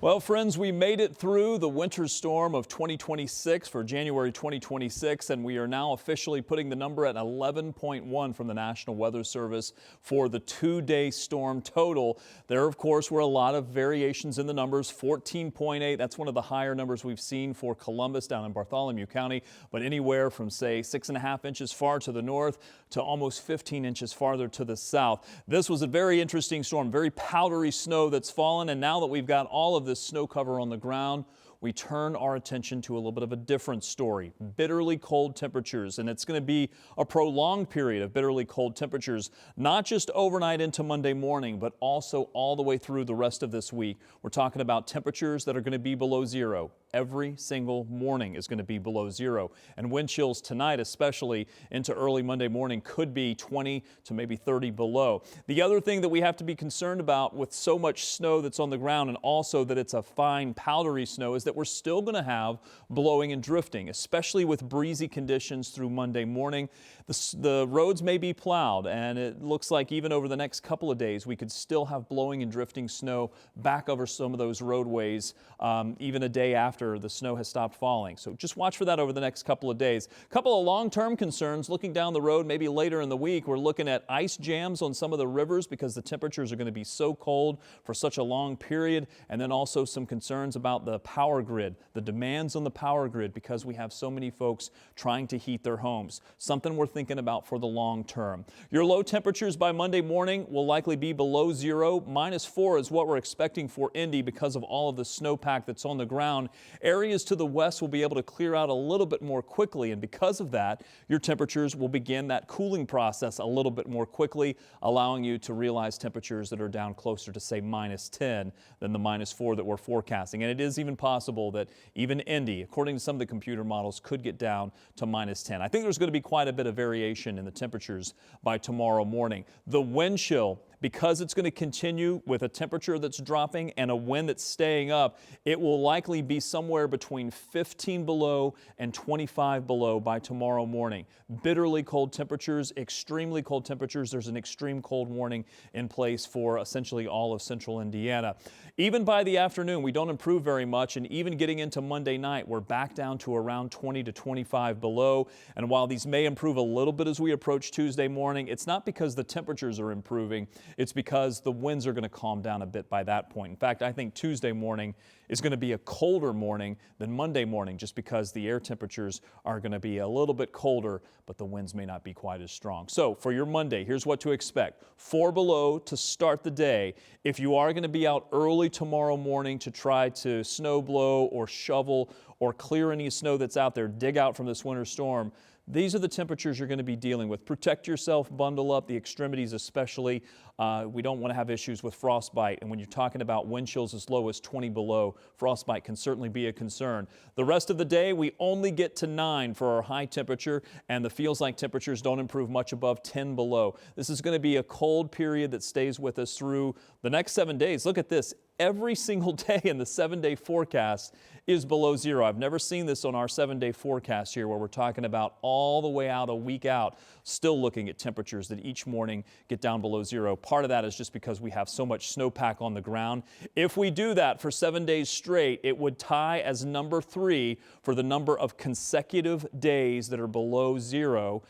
Well, friends, we made it through the winter storm of 2026 for January 2026, and we are now officially putting the number at 11.1 from the National Weather Service for the two-day storm total. There, of course, were a lot of variations in the numbers. 14.8, that's one of the higher numbers we've seen for Columbus down in Bartholomew County, but anywhere from, say, 6.5 inches far to the north to almost 15 inches farther to the south. This was a very interesting storm, very powdery snow that's fallen, and now that we've got all of this snow cover on the ground, we turn our attention to a little bit of a different story. Bitterly cold temperatures, and it's going to be a prolonged period of bitterly cold temperatures, not just overnight into Monday morning, but also all the way through the rest of this week. We're talking about temperatures that are going to be below zero. Every single morning is going to be below zero, and wind chills tonight, especially into early Monday morning, could be 20 to maybe 30 below. The other thing that we have to be concerned about with so much snow that's on the ground, and also that it's a fine powdery snow, is that we're still going to have blowing and drifting, especially with breezy conditions through Monday morning. The roads may be plowed, and it looks like even over the next couple of days we could still have blowing and drifting snow back over some of those roadways, even a day after the snow has stopped falling. So just watch for that over the next couple of days. A couple of long-term concerns looking down the road, maybe later in the week. We're looking at ice jams on some of the rivers because the temperatures are going to be so cold for such a long period. And then also some concerns about the power grid, the demands on the power grid, because we have so many folks trying to heat their homes. Something we're thinking about for the long term. Your low temperatures by Monday morning will likely be below zero. -4 is what we're expecting for Indy because of all of the snowpack that's on the ground. Areas to the west will be able to clear out a little bit more quickly, and because of that, your temperatures will begin that cooling process a little bit more quickly, allowing you to realize temperatures that are down closer to, say, -10 than the -4 that we're forecasting. And it is even possible that even Indy, according to some of the computer models, could get down to -10. I think there's going to be quite a bit of variation in the temperatures by tomorrow morning. The wind chill, because it's going to continue with a temperature that's dropping and a wind that's staying up, it will likely be somewhere between 15 below and 25 below by tomorrow morning. Bitterly cold temperatures, extremely cold temperatures. There's an extreme cold warning in place for essentially all of central Indiana. Even by the afternoon, we don't improve very much, and even getting into Monday night, we're back down to around 20 to 25 below. And while these may improve a little bit as we approach Tuesday morning, it's not because the temperatures are improving. It's because the winds are going to calm down a bit by that point. In fact, I think Tuesday morning is going to be a colder morning than Monday morning, just because the air temperatures are going to be a little bit colder, but the winds may not be quite as strong. So for your Monday, here's what to expect. 4 below to start the day. If you are going to be out early tomorrow morning to try to snow blow or shovel or clear any snow that's out there, dig out from this winter storm, these are the temperatures you're going to be dealing with. Protect yourself, bundle up, the extremities especially. We don't want to have issues with frostbite. And when you're talking about wind chills as low as 20 below, frostbite can certainly be a concern. The rest of the day, we only get to 9 for our high temperature, and the feels like temperatures don't improve much above 10 below. This is going to be a cold period that stays with us through the next 7 days. Look at this. Every single day in the 7-day forecast is below zero. I've never seen this on our 7-day forecast here, where we're talking about all the way out, a week out, still looking at temperatures that each morning get down below zero. Part of that is just because we have so much snowpack on the ground. If we do that for 7 days straight, it would tie as number 3 for the number of consecutive days that are below zero.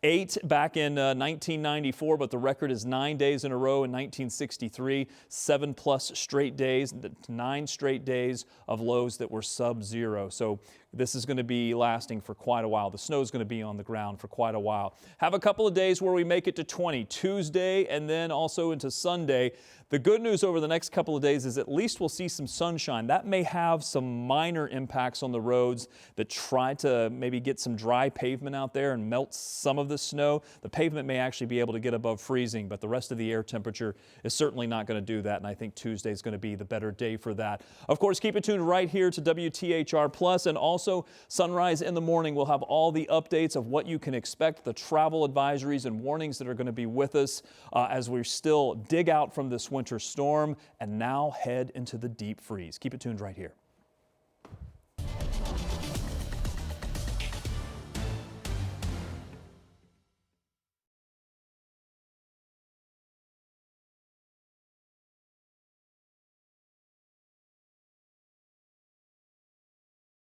8 back in 1994, but the record is 9 days in a row in 1963. 7+ straight days, 9 straight days of lows that were sub-zero. So this is going to be lasting for quite a while. The snow is going to be on the ground for quite a while. Have a couple of days where we make it to 20, Tuesday and then also into Sunday. The good news over the next couple of days is at least we'll see some sunshine. That may have some minor impacts on the roads that try to maybe get some dry pavement out there and melt some of the snow. The pavement may actually be able to get above freezing, but the rest of the air temperature is certainly not going to do that, and I think Tuesday is going to be the better day for that. Of course, keep it tuned right here to WTHR+, and also Sunrise in the Morning will have all the updates of what you can expect, the travel advisories and warnings that are going to be with us as we still dig out from this winter storm and now head into the deep freeze. Keep it tuned right here.